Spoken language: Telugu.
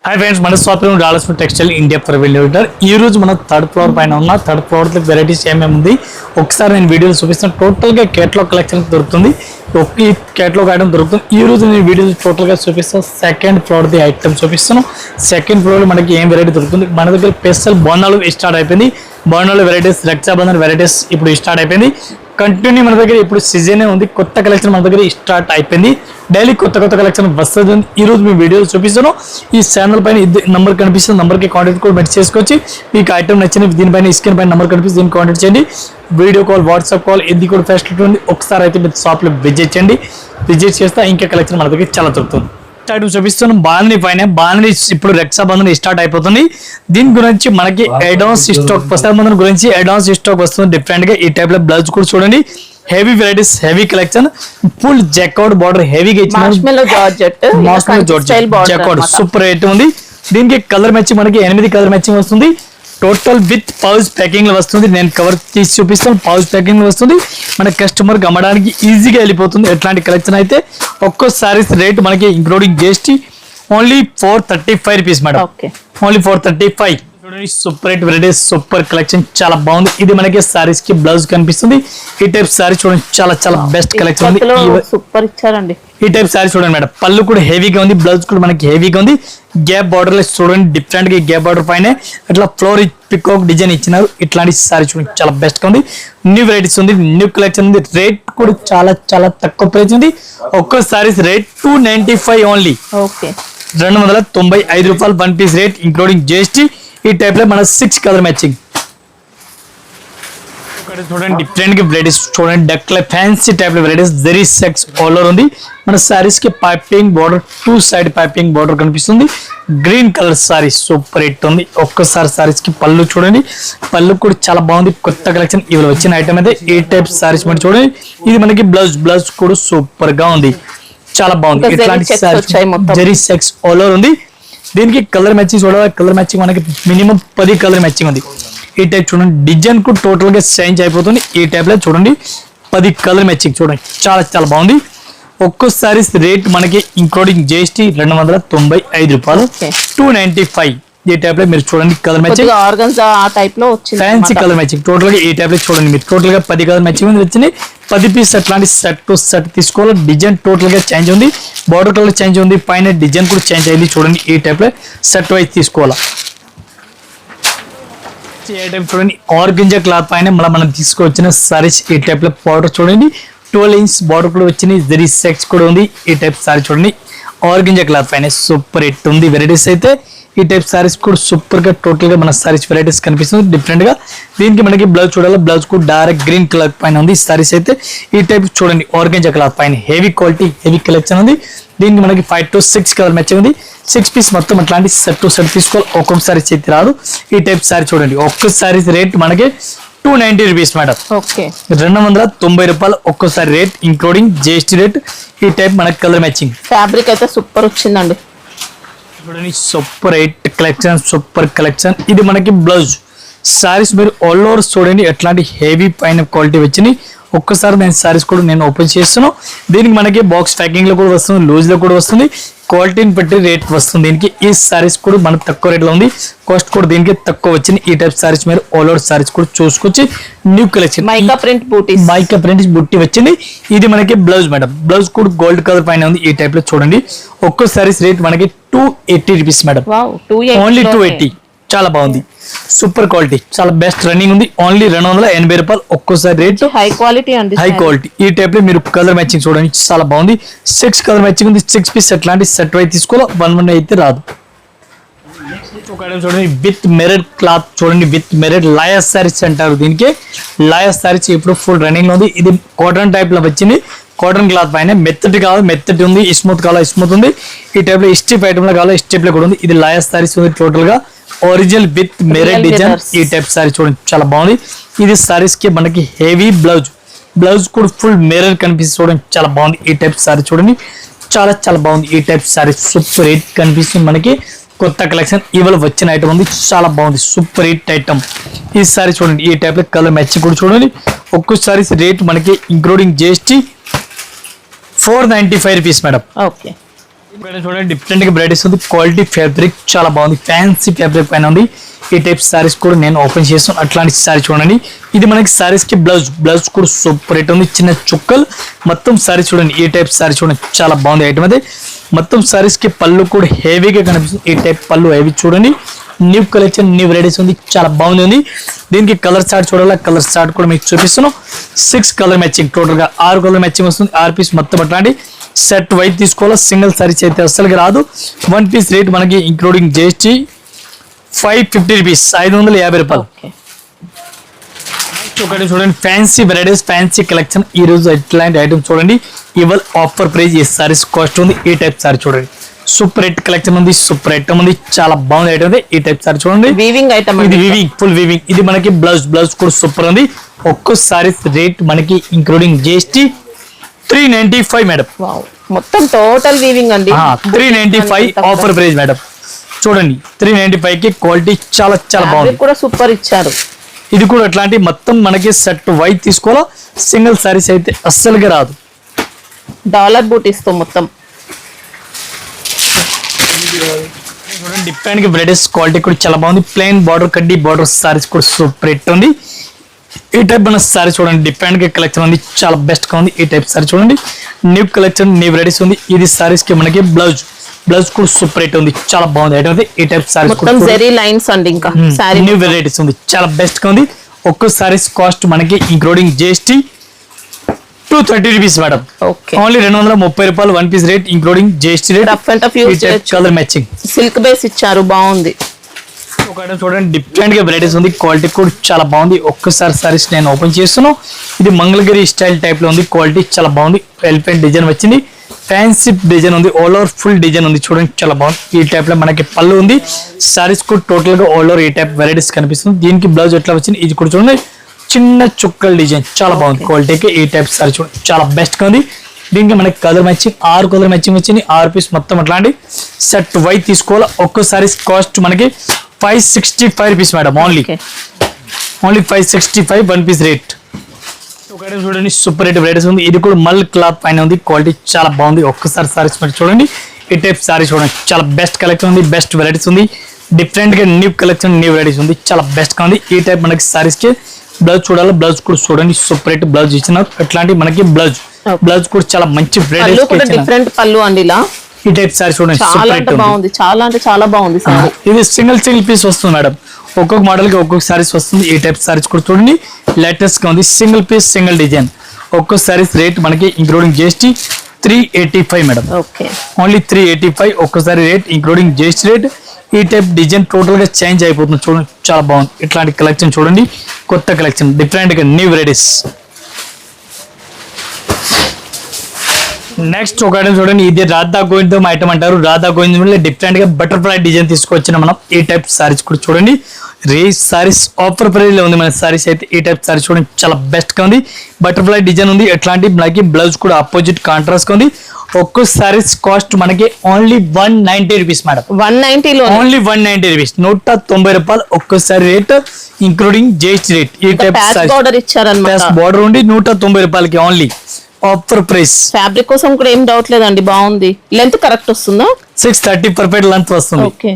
హాయ్ ఫ్రెండ్స్, మన shop dollars textile India private limited. ఈ రోజు మన థర్డ్ ఫ్లోర్ పైన ఉన్న థర్డ్ ఫ్లోర్ వెరైటీస్ ఏమేమి ఉంది ఒకసారి నేను వీడియోలు చూపిస్తాను. టోటల్ గా కేటలాగ్ కలెక్షన్ దొరుకుతుంది. ఈ కేటలాగ్ ఐటమ్ దొరుకుతుంది. ఈ రోజు నేను వీడియోలు టోటల్ గా చూపిస్తాను. సెకండ్ ఫ్లోర్ ది ఐటమ్ చూపిస్తాను. సెకండ్ ఫ్లోర్ లో మనకి ఏం వెరైటీ దొరుకుతుంది. మన దగ్గర స్పెషల్ బోనాలు స్టార్ట్ అయిపోయింది. బోనాలు వెరైటీస్, రక్షాబంధన్ వెరైటీస్ ఇప్పుడు స్టార్ట్ అయిపోయింది. కంటిన్యూ మన దగ్గర ఇప్పుడు సీజన్ ఉంది. కొత్త కలెక్షన్ మన దగ్గర స్టార్ట్ అయిపోయింది. డైలీ కొత్త కలెక్షన్ వస్తుంది. ఈ రోజు మీ వీడియోలు చూపిస్తాను. ఈ ఛానల్ పైన నంబర్ కనిపిస్తుంది. నంబర్కి కాంటాక్ట్ కూడా మెసేజ్ చేసుకోవచ్చు. మీకు ఐటమ్ నచ్చిన దీనిపైన స్క్రీన్ పైన నంబర్ కనిపిస్తుంది. దీన్ని కాంటాక్ట్ చేయండి. వీడియో కాల్, వాట్సాప్ కాల్ ఇది కూడా ఫెసిలిటీ ఉంది. ఒకసారి అయితే మీరు షాప్లో విజిట్ చేయండి. విజిట్ చేస్తే ఇంకా కలెక్షన్ మన దగ్గర చాలా దొరుకుతుంది. ఐటమ్ చూపిస్తాను. బాంధనీ పైన బాంధనీ ఇప్పుడు రక్షాబంధన్ స్టార్ట్ అయిపోతుంది. దీని గురించి మనకి అడ్వాన్స్ స్టాక్, రక్షాబంధన్ గురించి అడ్వాన్స్ స్టాక్ వస్తుంది. డిఫరెంట్ గా ఈ టైప్ లో బ్లౌజ్ కూడా చూడండి. Heavy varieties, heavy collection, full jacquard border హెవీగా జాకౌట్ సూపర్ రేట్ ఉంది. దీనికి కలర్ మ్యాచింగ్ మనకి 8 కలర్ మ్యాచింగ్ వస్తుంది. టోటల్ విత్ పౌచ్ ప్యాకింగ్ లో వస్తుంది. నేను కవర్ తీసి చూపిస్తాను. పౌచ్ ప్యాకింగ్ లో వస్తుంది. మన కస్టమర్ కి అమ్మడానికి ఈజీగా వెళ్ళిపోతుంది. ఎట్లాంటి కలెక్షన్ అయితే ఒక్కో సారీస్ రేట్ మనకి including GST only 435 rupees madam. Only 435. Super rate varieties, super collection, చాలా బాగుంది. ఇది మనకి సారీస్ కి బ్లౌజ్ కనిపిస్తుంది. ఈ టైప్ సారీ చూడండి, చాలా బెస్ట్ కలెక్షన్ ఉంది. సూపర్ ఇచ్చారండి. ఈ టైప్ సారీ చూడండి మేడం. పళ్ళు కూడా హెవీగా ఉంది. బ్లౌజ్ కూడా మనకి హెవీగా ఉంది. గ్యాప్ బార్డర్ లో చూడండి, డిఫరెంట్ గా గ్యాప్ బార్డర్ పైన ఇట్లా ఫ్లోర్ పికాక్ డిజైన్ ఇచ్చినారు. ఇట్లాంటి సారీ చూడండి, చాలా బెస్ట్ గా ఉంది. న్యూ వెరైటీస్ ఉంది, న్యూ కలెక్షన్ ఉంది. రేట్ కూడా చాలా తక్కువ ప్రైస్ ఉంది. ఒక్కో సారీస్ రేట్ 295 ఓన్లీ. 295 రూపాయలు one piece rate including GST. ఈ టైప్ లో మన 6 కలర్ మ్యాచింగ్ చూడండి. డిఫరెంట్ గా వెరైటీస్ చూడండి. డక్ లో ఫ్యాన్సీ టైప్ లో వెరైటీస్, జరీ సెక్స్ ఆల్ ఓవర్ ఉంది. మన సారీస్ కి piping border, 2 side piping border కనిపిస్తుంది. Green colour sari super hit ఉంది. ఒక్కసారి సారీస్ కి పళ్ళు చూడండి. పళ్ళు కూడా చాలా బాగుంది. కొత్త కలెక్షన్ ఇవాళ వచ్చిన ఐటమ్ అయితే ఈ టైప్ సారీస్ మనం చూడండి. ఇది మనకి బ్లౌజ్ కూడా సూపర్ గా ఉంది, చాలా బాగుంది. ఇట్లాంటి జరీ సెక్స్ ఆల్ ఓవర్ ఉంది. దీనికి కలర్ మ్యాచింగ్ చూడాలి. కలర్ మ్యాచింగ్ మనకి మినిమం 10 కలర్ మ్యాచింగ్ ఉంది. ఈ టైప్ చూడండి, డిజైన్ కు టోటల్ గా చేంజ్ అయిపోతుంది. ఈ టైప్ లో చూడండి 10 కలర్ మ్యాచింగ్ చూడండి, చాలా బాగుంది. ఒక్కో సారీస్ రేట్ మనకి ఇంక్లూడింగ్ జిఎస్టీ 295 రూపాయలు, 295. ఈ టైప్ లో మీరు చూడండి colour matching, fancy colour matching. Total గా ఈ టైప్ లో చూడండి మీరు టోటల్ గా 10 కలర్ మ్యాచింగ్ వచ్చింది. 10 పీస్ అట్లాంటి సెట్ టు సెట్ తీసుకోవాలి. డిజైన్ టోటల్ గా చేంజ్ ఉంది. బార్డర్ కలర్ చేంజ్ ఉంది. పైన డిజైన్ కూడా చేంజ్ అయింది. చూడండి ఈ టైప్ లో సెట్ వైజ్ తీసుకోవాలా. చూడండి ఆర్గంజా క్లాత్ పైన మనం తీసుకొచ్చిన సారీస్ ఈ టైప్ లో బార్డర్ చూడండి. 12 ఇంచ్ బార్డర్ కూడా వచ్చింది. జరీ సెక్స్ కూడా ఉంది. ఈ టైప్ సారీ చూడండి ఆర్గంజా క్లాత్ పైన సూపర్ హిట్ ఉంది. వెరైటీస్ అయితే ఈ టైప్ సారీస్ కూడా సూపర్ గా టోటల్ గా మన సారీస్ వెరైటీస్ కనిపిస్తుంది డిఫరెంట్ గా. దీనికి మనకి బ్లౌజ్ చూడాలి. బ్లౌజ్ కూడా డైరెక్ట్ గ్రీన్ కలర్ పైన ఉంది. సారీస్ అయితే ఈ టైప్ చూడండి ఆర్గంజా క్లాత్ పైన హెవీ క్వాలిటీ, హెవీ కలెక్షన్ ఉంది. దీనికి మనకి 5 to 6 కలర్ మ్యాచింగ్ ఉంది. 6 పీస్ మొత్తం అట్లాంటి సెట్ టు సెట్ తీసుకోవాలి. ఒక్కొక్క సారీ చేతి రాదు. ఈ టైప్ సారీ చూడండి. ఒక్క సారీస్ రేట్ మనకి 290 రూపీస్ మేడం. 290 రూపాయలు ఒక్కోసారి రేట్ ఇంక్లూడింగ్ జిఎస్టీ రేట్. ఈ టైప్ మనకి కలర్ మ్యాచింగ్. ఫ్యాబ్రిక్ అయితే సూపర్ వచ్చిందండి. చూడండి super hit collection, super collection. ఇది మనకి బ్లౌజ్ సారీస్ మీరు ఆల్ ఓవర్ చూడండి ఎట్లాంటి హెవీ పైన క్వాలిటీ వచ్చింది. ఒక్కసారి నేను సారీస్ కూడా నేను ఓపెన్ చేస్తున్నాను. దీనికి మనకి బాక్స్ ప్యాకింగ్ లో కూడా వస్తుంది, లూజ్ లో కూడా వస్తుంది. క్వాలిటీని బట్టి రేట్ వస్తుంది. దీనికి ఈ సారీస్ కూడా మనకు తక్కువ రేట్ లో ఉంది. కాస్ట్ కూడా దీనికి తక్కువ వచ్చింది. ఈ టైప్ సారీస్ మీరు ఆల్ ఓవర్ సారీస్ కూడా చూసుకొచ్చి న్యూ కలెక్షన్ మైకా ప్రింట్ బుట్టి వచ్చింది. ఇది మనకి బ్లౌజ్ మేడం. బ్లౌజ్ కూడా గోల్డ్ కలర్ పైన ఉంది. ఈ టైప్ లో చూడండి ఒక్కో సారీస్ రేట్ మనకి 280 రూపీస్ మేడం. ఓన్లీ 280. చాలా బాగుంది, సూపర్ క్వాలిటీ, చాలా బెస్ట్ రన్నింగ్ ఉంది. ఓన్లీ 280 రూపాయలు ఒక్కోసారి రేట్. హై క్వాలిటీ అండి, హై క్వాలిటీ. ఈ టైప్ లో మీరు కలర్ మ్యాచింగ్ చూడండి, చాలా బాగుంది. 6 కలర్ మ్యాచింగ్ ఉంది. 6 పీస్ అట్లాంటి సెట్ వైజ్ తీసుకోవాలి. 1 అయితే రాదు. చూడండి విత్ మెరిట్ క్లాత్ చూడండి. విత్ మెరిట్ లాయర్ సారీస్ అంటారు దీనికి. లాయర్ సారీస్ ఇప్పుడు ఫుల్ రన్నింగ్ లో ఉంది. ఇది కాటన్ టైప్ లో వచ్చింది. కాటన్ క్లాత్ పైన మెత్తటి కావాలి, మెత్తటి ఉంది. స్మూత్ కావాలి, స్మూత్ ఉంది. ఈ టైప్ లో స్టిప్ ఐటమ్ లో కావాలి, స్టిప్ లో కూడా ఉంది. ఇది లాయర్ సారీస్ ఉంది. టోటల్ గా ఒరిజినల్ విత్ మెరిట్ డిజైన్. ఈ టైప్ సారీ చూడండి, చాలా బాగుంది. ఇది సారీస్ కి మనకి హెవీ బ్లౌజ్ కూడా ఫుల్ మిర్రర్ కనిపిస్తుంది. చూడండి చాలా బాగుంది. ఈ టైప్ సారీ చూడండి, చాలా బాగుంది. ఈ టైప్ సారీ సూపర్ హిట్ కనిపిస్తుంది. మనకి కొత్త కలెక్షన్ ఇవాళ వచ్చిన ఐటమ్ ఉంది, చాలా బాగుంది, సూపర్ హిట్ ఐటమ్. ఈ సారీ చూడండి. ఈ టైప్ లో కలర్ మ్యాచింగ్ కూడా చూడండి. ఒక్కో సారీస్ రేట్ మనకి ఇంక్లూడింగ్ జిఎస్టీ 495 రూపీస్ మేడం. చూడండి డిఫరెంట్ గా వెరైటీస్ ఉంది. క్వాలిటీ ఫ్యాబ్రిక్ చాలా బాగుంది, ఫ్యాన్సీ ఫ్యాబ్రిక్ పైన ఉంది. ఈ టైప్ సారీస్ కూడా నేను ఓపెన్ చేస్తాను. అట్లాంటి సారీ చూడండి, ఇది మనకి సారీస్ కి బ్లౌజ్ కూడా సూపర్ రేట్ ఉంది. చిన్న చుక్కలు మొత్తం సారీ చూడండి. ఈ టైప్ సారీ చూడండి చాలా బాగుంది ఐటమ్ అది. మొత్తం సారీస్ కి పళ్ళు కూడా హెవీగా కనిపిస్తుంది. ఈ టైప్ పళ్ళు హెవీ చూడండి. న్యూ కలెక్షన్ న్యూ వెరైటీస్ ఉంది, చాలా బాగుంది. దీనికి కలర్ చార్ట్ చూడాలి, కలర్ చార్ట్ కూడా మీకు చూపిస్తున్నాను. 6 కలర్ మ్యాచింగ్, టోటల్ గా 6 కలర్ మ్యాచింగ్ వస్తుంది. 6 పీస్ మొత్తం అట్లాంటి సెట్ వైట్ తీసుకోవాలా. సింగిల్ సారీస్ అయితే అస్సలుగా రాదు. 1 పీస్ రేట్ మనకి ఇంక్లూడింగ్ జిఎస్టీ 550 రూపీస్, 550 రూపాయలు. ఒకటి చూడండి ఫ్యాన్సీ వెరైటీస్, ఫ్యాన్సీ కలెక్షన్. ఈ రోజు ఇట్లాంటి ఐటమ్ చూడండి. ఇవాళ ఆఫర్ ప్రైస్ ఈ సారీస్ కాస్ట్ ఉంది. ఈ టైప్ సారీ చూడండి, సూపర్ హిట్ కలెక్షన్ ఉంది, సూపర్ ఐటమ్ ఉంది, చాలా బాగుంది ఐటమ్. ఈ టైప్ సారీ చూడండి, వీవింగ్ ఐటమ్, ఇది వీవింగ్, ఫుల్ వీవింగ్. ఇది మనకి బ్లౌజ్ కూడా సూపర్ ఉంది. ఒక్కో సారీస్ రేట్ మనకి ఇంక్లూడింగ్ జిఎస్టీ 395 మేడం. మొత్తం టోటల్ వీవింగ్ అండి. 395 ఆఫర్ ప్రైస్ మేడం. చూడండి 395 కి క్వాలిటీ చాలా బాగుంది, కూడా సూపర్ ఇచ్చారు. ఇది కూడా అట్లాంటి మొత్తం మనకి సెట్ వైట్ తీసుకోవాలా. సింగిల్ సారీస్ అయితే అస్సలుగా రాదు. డాలర్ బూటీస్ తో మొత్తం చూడండి డిఫరెంట్ గా వెరైటీస్, క్వాలిటీ కూడా చాలా బాగుంది. ప్లెయిన్ బార్డర్, కడ్డీ బార్డర్ సారీస్ కూడా సూపర్ హిట్ ఉంది. ఈ టైప్ మన సారీ చూడండి, డిఫరెంట్ గా కలెక్షన్ ఉంది, చాలా బెస్ట్ గా ఉంది. ఈ టైప్ సారీ చూడండి, న్యూ కలెక్షన్ న్యూ వెరైటీస్ ఉంది. ఇది సారీస్ కి మనకి బ్లౌజ్ కూడా సూపర్ హిట్ ఉంది, చాలా బాగుంది ఐటమ్. ఈ టైప్ సారీస్ మొత్తం జెరీ లైన్స్ అండి. ఇంకా సారీ న్యూ వెరైటీస్ ఉంది, చాలా బెస్ట్ గా ఉంది. ఒక్కో సారీస్ కాస్ట్ మనకి including GST 230 rupees madam. Only 230 రూపాయలు 1 piece rate including GST rate. Colour matching silk base ఇచ్చారు, బాగుంది. ఒక ఐటమ్ చూడండి డిఫరెంట్ గా వెరైటీస్ ఉంది, క్వాలిటీ కూడా చాలా బాగుంది. ఒక్కసారి సారీస్ నేను ఓపెన్ చేస్తున్నాను. ఇది మంగళగిరి స్టైల్ టైప్ లో ఉంది, క్వాలిటీ చాలా బాగుంది. ఎలిఫెంట్ డిజైన్ వచ్చింది, ఫ్యాన్సీ డిజైన్ ఉంది, ఆల్ ఓవర్ ఫుల్ డిజైన్ ఉంది. చూడండి చాలా బాగుంది. ఈ టైప్ లో మనకి పళ్ళు ఉంది. సారీస్ కూడా టోటల్ గా ఆల్ ఓవర్ ఈ టైప్ వెరైటీస్ కనిపిస్తుంది. దీనికి బ్లౌజ్ ఎట్లా వచ్చింది, ఇది కూడా చూడండి చిన్న చుక్కల డిజైన్, చాలా బాగుంది. క్వాలిటీకి ఈ టైప్ సారీ చూడండి చాలా బెస్ట్ గా ఉంది. దీనికి మనకి కలర్ మ్యాచింగ్ 6 కలర్ మ్యాచింగ్ వచ్చింది. 6 పీస్ మొత్తం అట్లాంటి సెట్ వైట్ తీసుకోవాలి. ఒక్కో సారీస్ కాస్ట్ మనకి 565 rupees madam. Only 565 1 piece rate. ఒకటి చూడండి సూపర్ రేట్ వెరైటీస్ ఉంది. ఇది కూడా మల్ క్లాత్ పైన ఉంది, క్వాలిటీ చాలా బాగుంది. ఒక్కసారి సారీస్ మరి చూడండి. ఈ టైప్ సారీ చూడండి చాలా బెస్ట్ కలెక్షన్ ఉంది, బెస్ట్ వెరైటీస్ ఉంది. డిఫరెంట్ గా న్యూ కలెక్షన్ న్యూ వెరైటీస్ ఉంది, చాలా బెస్ట్ గా ఉంది. ఈ టైప్ మనకి సారీస్ కి బ్లౌజ్ చూడాలి, బ్లౌజ్ కూడా చూడండి సూపర్ రేట్ బ్లౌజ్ ఇచ్చిన. అట్లాంటి మనకి బ్లౌజ్ కూడా చాలా మంచి డిఫరెంట్ పళ్ళు అండి. ఇలా ఈ టైప్ సారీ చూడండి చాలా బాగుంది, చాలా అంటే చాలా బాగుంది సారీ. ఇది సింగిల్ పీస్ వస్తుంది మేడం. ఒక్కొక్క మోడల్ కి ఒక్కొక్క సారీస్ వస్తుంది. ఈ టైప్ సారీస్ కూడా చూడండి లేటెస్ట్ గా ఉంది. Single piece single design. ఒక్కొక్క సారీస్ రేట్ మనకి ఇంక్లూడింగ్ జిఎస్టీ 385 మేడం. ఓన్లీ 385 ఒక్కసారి రేట్ ఇంక్లూడింగ్ జిఎస్టీ రేట్. ఈ టైప్ డిజైన్ టోటల్ గా చేంజ్ అయిపోతుంది. చూడండి చాలా బాగుంది. ఇట్లాంటి కలెక్షన్ చూడండి, కొత్త కలెక్షన్ డిఫరెంట్ గా న్యూ వెరైటీస్. నెక్స్ట్ ఒక ఐటమ్ చూడండి, ఇది రాధా గోవిందం ఐటమ్ అంటారు. రాధా గోవిందం డిఫరెంట్ గా బటర్ఫ్లై డిజైన్ తీసుకొచ్చిన మనం. ఈ టైప్ సారీస్ కూడా చూడండి, సారీస్ ఆఫర్ ప్రైస్ లో ఉంది మన సారీస్ అయితే. ఈ టైప్ సారీస్ చూడండి చాలా బెస్ట్ గా ఉంది. బటర్ఫ్లై డిజైన్ ఉంది, ఎట్లాంటి మనకి బ్లౌజ్ కూడా అపోజిట్ కాంట్రాస్ట్ గా ఉంది. ఒక్కో సారీస్ కాస్ట్ మనకి ఓన్లీ 190 రూపీస్ మేడం. 190 లో ఓన్లీ 190 రూపీస్, 190 రూపాయలు ఒక్కసారి రేట్ ఇంక్లూడింగ్ జిఎస్టీ రేట్. ఈ టైప్ బార్డర్ ఇచ్చారన్నమాట, బార్డర్ ఉండి 190 రూపాయలకి ఓన్లీ ఆఫర్ ప్రైస్. ఫ్యాబ్రిక్ కోసం కూడా ఏం డౌట్ లేదండి, బాగుంది. లెంత్ కరెక్ట్ వస్తుందా? 630 పర్ఫెక్ట్ లెంత్ వస్తుంది. ఓకే.